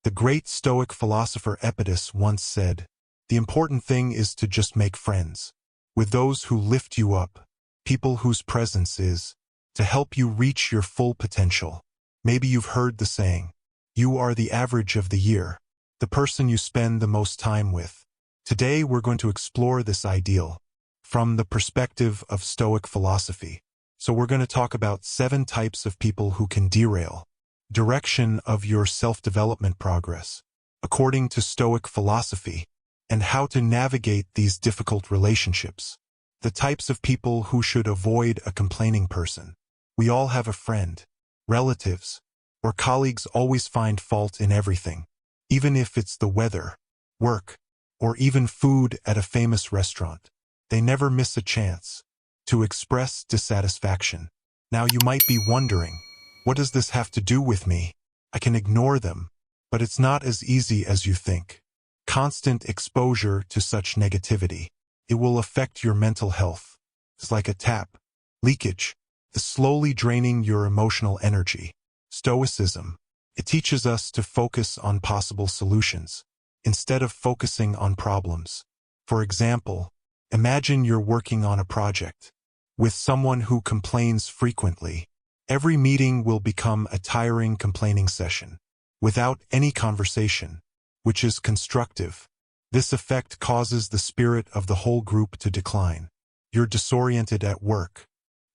The great Stoic philosopher Epictetus once said, "The important thing is to just make friends with those who lift you up, people whose presence is to help you reach your full potential." Maybe you've heard the saying, "You are the average of the year, the person you spend the most time with." Today we're going to explore this ideal from the perspective of Stoic philosophy. So we're going to talk about 7 types of people who can derail direction of your self-development progress, according to Stoic philosophy, and how to navigate these difficult relationships. The types of people who should avoid a complaining person. We all have a friend, relatives, or colleagues always find fault in everything, even if it's the weather, work, or even food at a famous restaurant. They never miss a chance to express dissatisfaction. Now you might be wondering, what does this have to do with me? I can ignore them, but it's not as easy as you think. Constant exposure to such negativity, it will affect your mental health. It's like a tap leakage, it's slowly draining your emotional energy. Stoicism, it teaches us to focus on possible solutions instead of focusing on problems. For example, imagine you're working on a project with someone who complains frequently. Every meeting will become a tiring complaining session without any conversation, which is constructive. This effect causes the spirit of the whole group to decline. You're disoriented at work,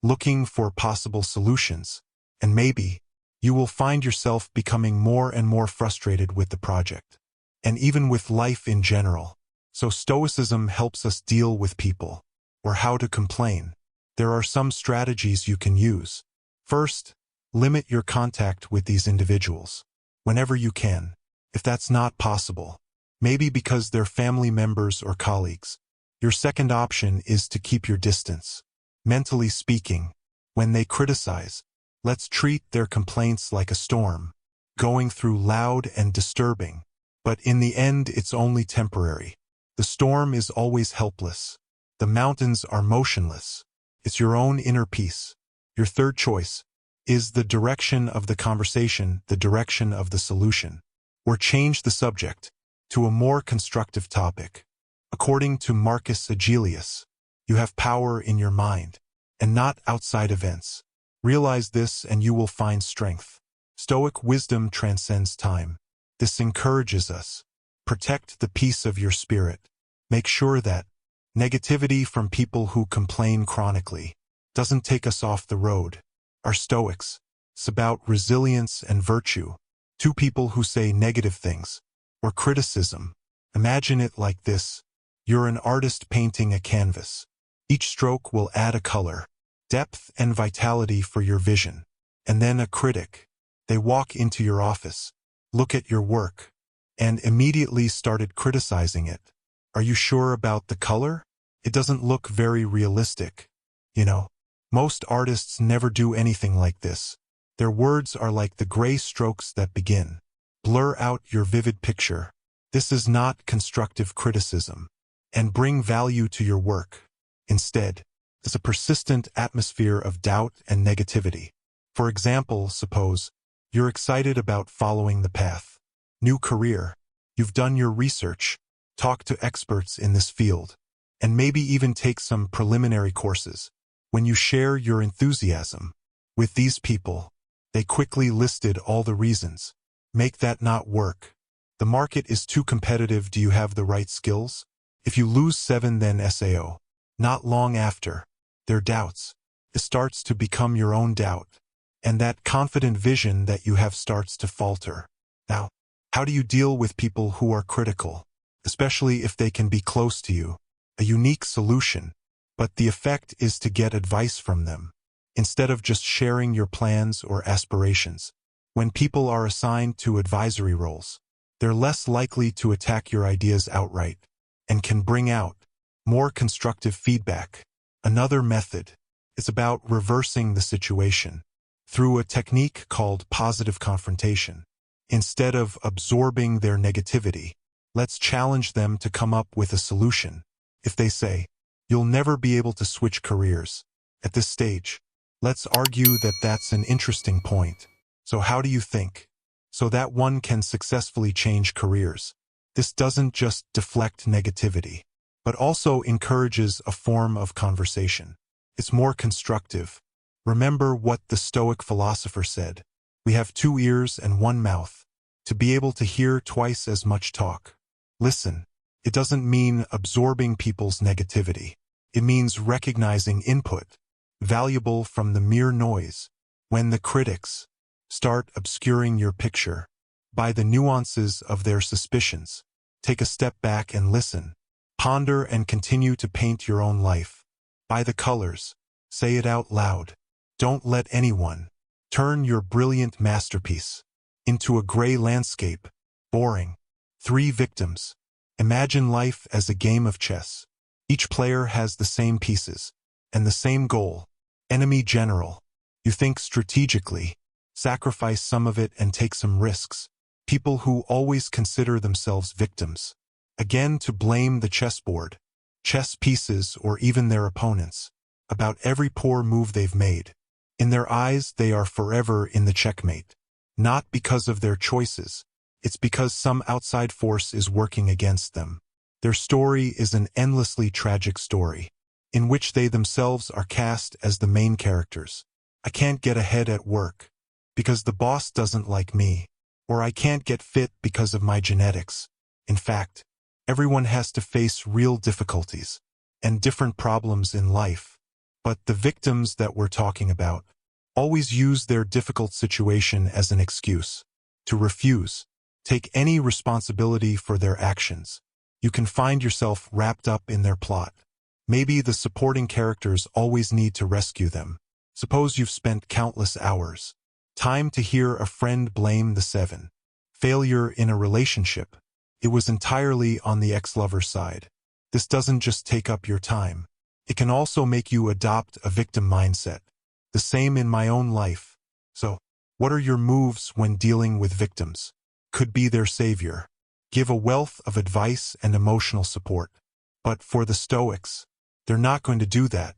looking for possible solutions, and maybe you will find yourself becoming more and more frustrated with the project, and even with life in general. So Stoicism helps us deal with people, or how to complain. There are some strategies you can use. First, limit your contact with these individuals whenever you can. If that's not possible, maybe because they're family members or colleagues, your second option is to keep your distance. Mentally speaking, when they criticize, let's treat their complaints like a storm, going through loud and disturbing. But in the end, it's only temporary. The storm is always helpless. The mountains are motionless. It's your own inner peace. Your third choice is the direction of the conversation, the direction of the solution, or change the subject to a more constructive topic. According to Marcus Aurelius, you have power in your mind and not outside events. Realize this and you will find strength. Stoic wisdom transcends time. This encourages us. Protect the peace of your spirit. Make sure that negativity from people who complain chronically doesn't take us off the road. Our Stoics, it's about resilience and virtue. 2 people who say negative things, or criticism. Imagine it like this. You're an artist painting a canvas. Each stroke will add a color, depth and vitality for your vision. And then a critic. They walk into your office, look at your work, and immediately started criticizing it. Are you sure about the color? It doesn't look very realistic. Most artists never do anything like this. Their words are like the gray strokes that begin. Blur out your vivid picture. This is not constructive criticism, and bring value to your work. Instead, there's a persistent atmosphere of doubt and negativity. For example, suppose you're excited about following the path. New career. You've done your research, talked to experts in this field, and maybe even take some preliminary courses. When you share your enthusiasm with these people, they quickly listed all the reasons. Make that not work. The market is too competitive. Do you have the right skills? If you lose 7, then SAO. Not long after, their doubts. It starts to become your own doubt. And that confident vision that you have starts to falter. Now, how do you deal with people who are critical, especially if they can be close to you? A unique solution, but the effect is to get advice from them, instead of just sharing your plans or aspirations. When people are assigned to advisory roles, they're less likely to attack your ideas outright, and can bring out more constructive feedback. Another method is about reversing the situation through a technique called positive confrontation. Instead of absorbing their negativity, let's challenge them to come up with a solution. If they say, "You'll never be able to switch careers," at this stage, let's argue that that's an interesting point. So how do you think? so that one can successfully change careers. This doesn't just deflect negativity, but also encourages a form of conversation. It's more constructive. Remember what the Stoic philosopher said: we have 2 ears and 1 mouth, to be able to hear twice as much talk. Listen. It doesn't mean absorbing people's negativity. It means recognizing input, valuable from the mere noise. When the critics start obscuring your picture by the nuances of their suspicions, take a step back and listen. Ponder and continue to paint your own life by the colors. Say it out loud. Don't let anyone turn your brilliant masterpiece into a gray landscape. Boring. 3 victims. Imagine life as a game of chess. Each player has the same pieces and the same goal. Enemy general. You think strategically, sacrifice some of it and take some risks. People who always consider themselves victims. Again, to blame the chessboard, chess pieces, or even their opponents about every poor move they've made. In their eyes, they are forever in the checkmate. Not because of their choices. It's because some outside force is working against them. Their story is an endlessly tragic story, in which they themselves are cast as the main characters. I can't get ahead at work because the boss doesn't like me, or I can't get fit because of my genetics. In fact, everyone has to face real difficulties and different problems in life. But the victims that we're talking about always use their difficult situation as an excuse to refuse take any responsibility for their actions. You can find yourself wrapped up in their plot. Maybe the supporting characters always need to rescue them. Suppose you've spent countless hours. Time to hear a friend blame the 7. Failure in a relationship. It was entirely on the ex-lover's side. This doesn't just take up your time. It can also make you adopt a victim mindset. The same in my own life. So, what are your moves when dealing with victims? Could be their savior. Give a wealth of advice and emotional support. But for the Stoics, they're not going to do that.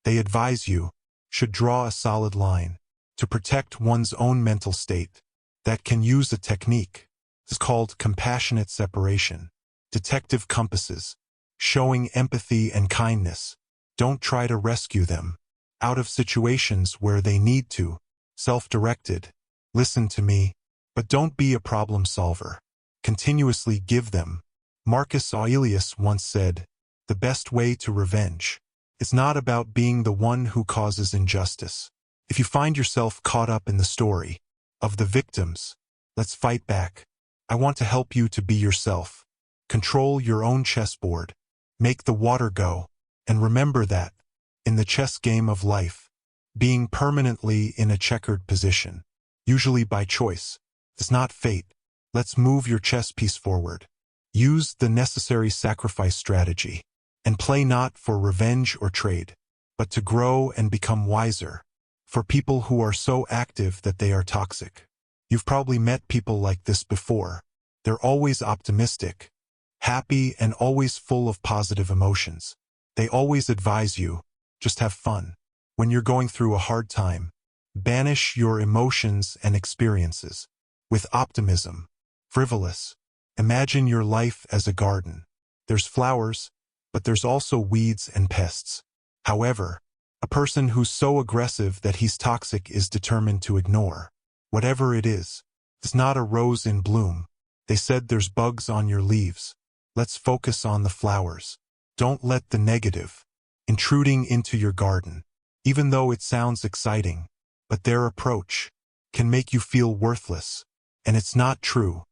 They advise you should draw a solid line to protect one's own mental state. That can use a technique. It's called compassionate separation. Detective compasses. Showing empathy and kindness. Don't try to rescue them out of situations where they need to. Self-directed. Listen to me, but don't be a problem solver. Continuously give them. Marcus Aurelius once said, the best way to revenge. It's not about being the one who causes injustice. If you find yourself caught up in the story of the victims, let's fight back. I want to help you to be yourself. Control your own chessboard. Make the water go. And remember that, in the chess game of life, being permanently in a checkered position, usually by choice, is not fate. Let's move your chess piece forward. Use the necessary sacrifice strategy, and play not for revenge or trade, but to grow and become wiser. For people who are so active that they are toxic. You've probably met people like this before. They're always optimistic, happy, and always full of positive emotions. They always advise you, just have fun. When you're going through a hard time, banish your emotions and experiences with optimism. Frivolous. Imagine your life as a garden. There's flowers, but there's also weeds and pests. However, a person who's so aggressive that he's toxic is determined to ignore whatever it is. It's not a rose in bloom. They said there's bugs on your leaves. Let's focus on the flowers. Don't let the negative intruding into your garden, even though it sounds exciting, but their approach can make you feel worthless, and it's not true.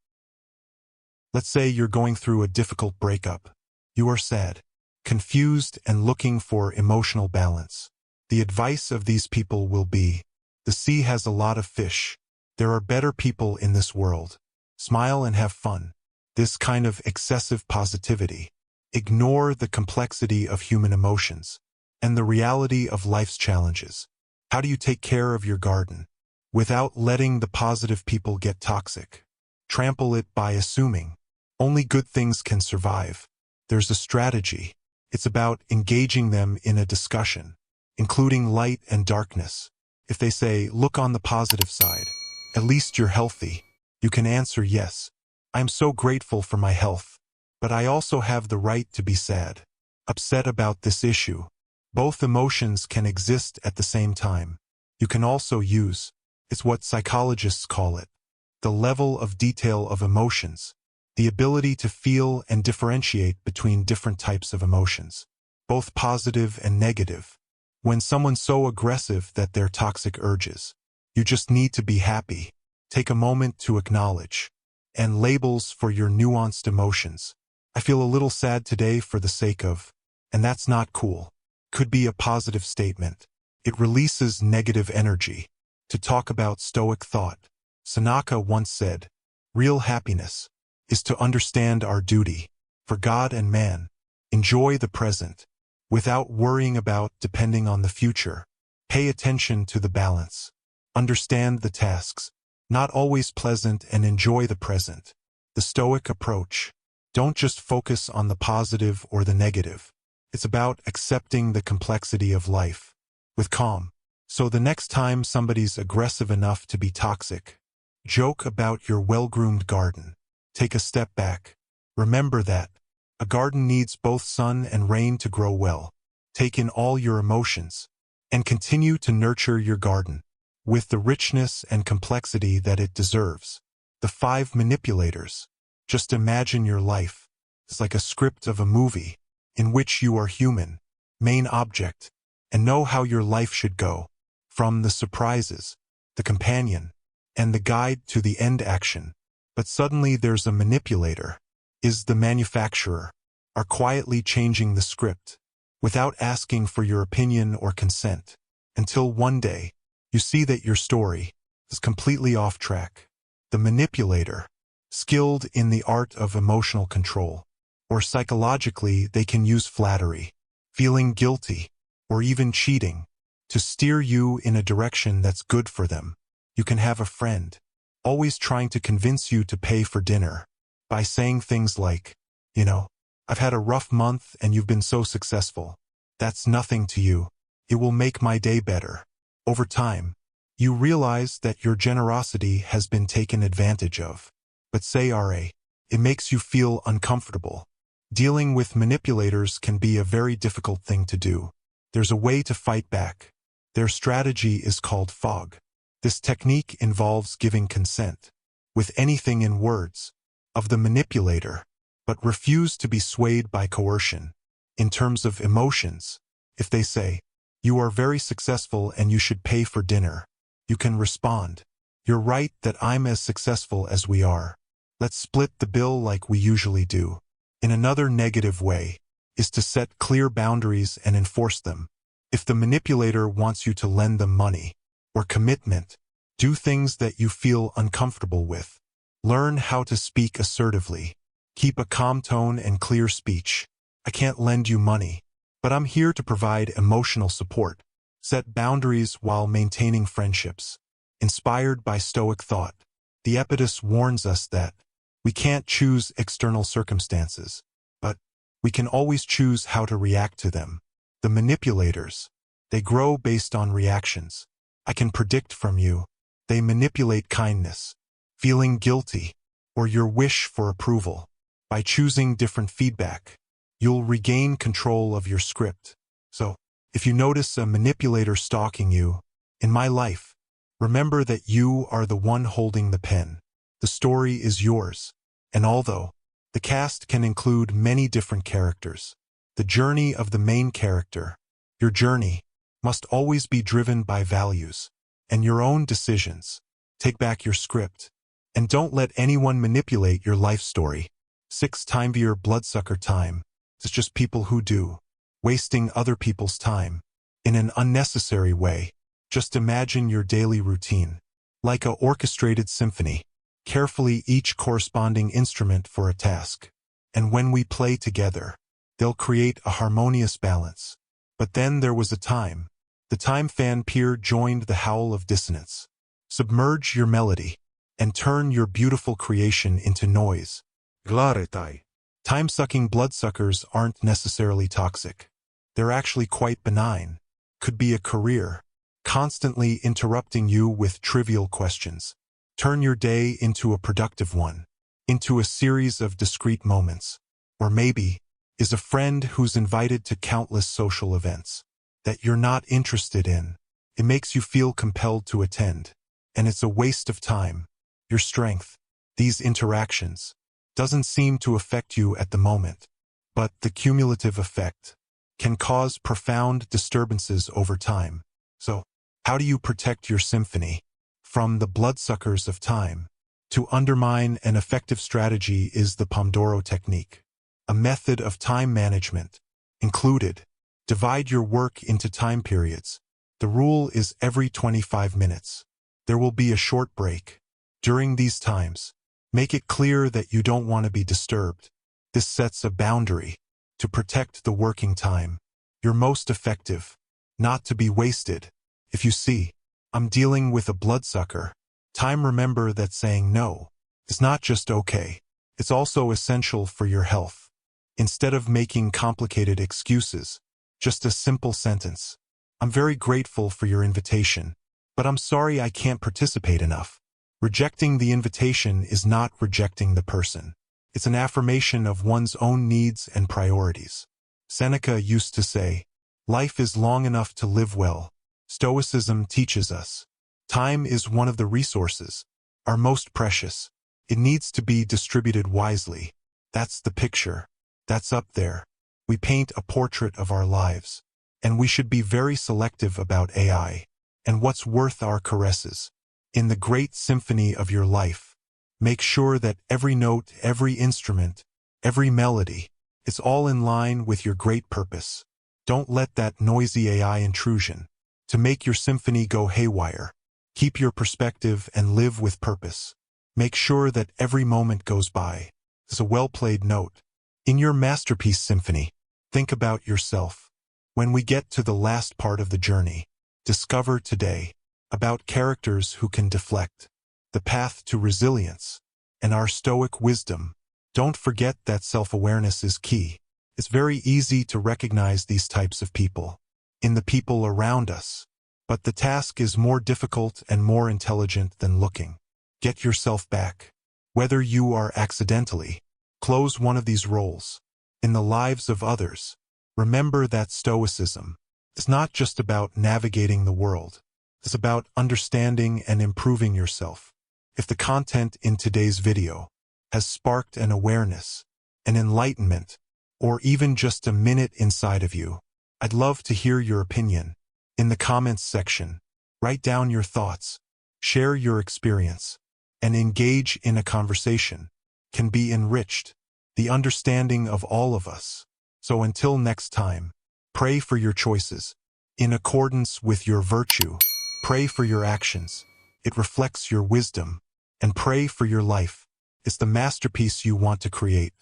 Let's say you're going through a difficult breakup. You are sad, confused, and looking for emotional balance. The advice of these people will be, the sea has a lot of fish. There are better people in this world. Smile and have fun. This kind of excessive positivity. Ignore the complexity of human emotions and the reality of life's challenges. How do you take care of your garden without letting the positive people get toxic? Trample it by assuming only good things can survive. There's a strategy. It's about engaging them in a discussion, including light and darkness. If they say, look on the positive side, at least you're healthy. You can answer yes. I'm so grateful for my health. But I also have the right to be sad, upset about this issue. Both emotions can exist at the same time. You can also use, it's what psychologists call it, the level of detail of emotions, the ability to feel and differentiate between different types of emotions, both positive and negative. When someone's so aggressive that they're toxic urges, you just need to be happy. Take a moment to acknowledge. And labels for your nuanced emotions. I feel a little sad today for the sake of, and that's not cool. Could be a positive statement. It releases negative energy. To talk about Stoic thought, Seneca once said, real happiness is to understand our duty for God and man. Enjoy the present without worrying about depending on the future. Pay attention to the balance. Understand the tasks, not always pleasant, and enjoy the present. The Stoic approach. Don't just focus on the positive or the negative. It's about accepting the complexity of life with calm. So the next time somebody's aggressive enough to be toxic, joke about your well-groomed garden. Take a step back. Remember that a garden needs both sun and rain to grow well. Take in all your emotions and continue to nurture your garden with the richness and complexity that it deserves. The 5 manipulators. Just imagine your life. It's like a script of a movie in which you are human, main object, and know how your life should go. From the surprises, the companion, and the guide to the end action. But suddenly there's a manipulator, is the manufacturer, are quietly changing the script, without asking for your opinion or consent, until one day, you see that your story is completely off track. The manipulator, skilled in the art of emotional control, or psychologically they can use flattery, feeling guilty, or even cheating, to steer you in a direction that's good for them. You can have a friend, always trying to convince you to pay for dinner, by saying things like, I've had a rough month and you've been so successful. That's nothing to you. It will make my day better. Over time, you realize that your generosity has been taken advantage of. But it makes you feel uncomfortable. Dealing with manipulators can be a very difficult thing to do. There's a way to fight back. Their strategy is called fog. This technique involves giving consent, with anything in words, of the manipulator, but refuse to be swayed by coercion. In terms of emotions, if they say, you are very successful and you should pay for dinner, you can respond, you're right that I'm as successful as we are. Let's split the bill like we usually do. In another negative way, is to set clear boundaries and enforce them. If the manipulator wants you to lend them money, or commitment, do things that you feel uncomfortable with. Learn how to speak assertively. Keep a calm tone and clear speech. I can't lend you money, but I'm here to provide emotional support. Set boundaries while maintaining friendships. Inspired by Stoic thought, the Epictetus warns us that we can't choose external circumstances, but we can always choose how to react to them. The manipulators, they grow based on reactions. I can predict from you. They manipulate kindness, feeling guilty, or your wish for approval. By choosing different feedback, you'll regain control of your script. So, if you notice a manipulator stalking you, in my life, remember that you are the one holding the pen. The story is yours. And although the cast can include many different characters, the journey of the main character, your journey, must always be driven by values and your own decisions. Take back your script, and don't let anyone manipulate your life story. 6 time your bloodsucker time. It's just people who do, wasting other people's time in an unnecessary way. Just imagine your daily routine, like a orchestrated symphony, carefully each corresponding instrument for a task. And when we play together, they'll create a harmonious balance. But then there was a time. The time fan peer joined the howl of dissonance. Submerge your melody, and turn your beautiful creation into noise. Glaritai. Time-sucking bloodsuckers aren't necessarily toxic. They're actually quite benign. Could be a career, constantly interrupting you with trivial questions. Turn your day into a productive one, into a series of discrete moments. Or maybe, is a friend who's invited to countless social events that you're not interested in. It makes you feel compelled to attend, and it's a waste of time, your strength. These interactions doesn't seem to affect you at the moment, but the cumulative effect can cause profound disturbances over time. So, how do you protect your symphony from the bloodsuckers of time? To undermine an effective strategy is the Pomodoro technique, a method of time management. Included, divide your work into time periods. The rule is every 25 minutes. There will be a short break. During these times, make it clear that you don't want to be disturbed. This sets a boundary to protect the working time. You're most effective, not to be wasted. If you see, I'm dealing with a bloodsucker, remember that saying no is not just okay. It's also essential for your health. Instead of making complicated excuses, just a simple sentence. I'm very grateful for your invitation, but I'm sorry I can't participate enough. Rejecting the invitation is not rejecting the person. It's an affirmation of one's own needs and priorities. Seneca used to say, "Life is long enough to live well." Stoicism teaches us, time is one of the resources, our most precious. It needs to be distributed wisely. That's the picture. That's up there. We paint a portrait of our lives, and we should be very selective about AI and what's worth our caresses. In the great symphony of your life, make sure that every note, every instrument, every melody, is all in line with your great purpose. Don't let that noisy AI intrusion to make your symphony go haywire. Keep your perspective and live with purpose. Make sure that every moment goes by as a well-played note. In your masterpiece symphony, think about yourself. When we get to the last part of the journey, discover today about characters who can deflect the path to resilience and our Stoic wisdom. Don't forget that self-awareness is key. It's very easy to recognize these types of people in the people around us, but the task is more difficult and more intelligent than looking. Get yourself back. Whether you are accidentally close one of these roles in the lives of others, remember that Stoicism is not just about navigating the world. It's about understanding and improving yourself. If the content in today's video has sparked an awareness, an enlightenment, or even just a minute inside of you, I'd love to hear your opinion. In the comments section, write down your thoughts, share your experience, and engage in a conversation. Can be enriched the understanding of all of us. So until next time, pray for your choices in accordance with your virtue. Pray for your actions. It reflects your wisdom. And pray for your life. It's the masterpiece you want to create.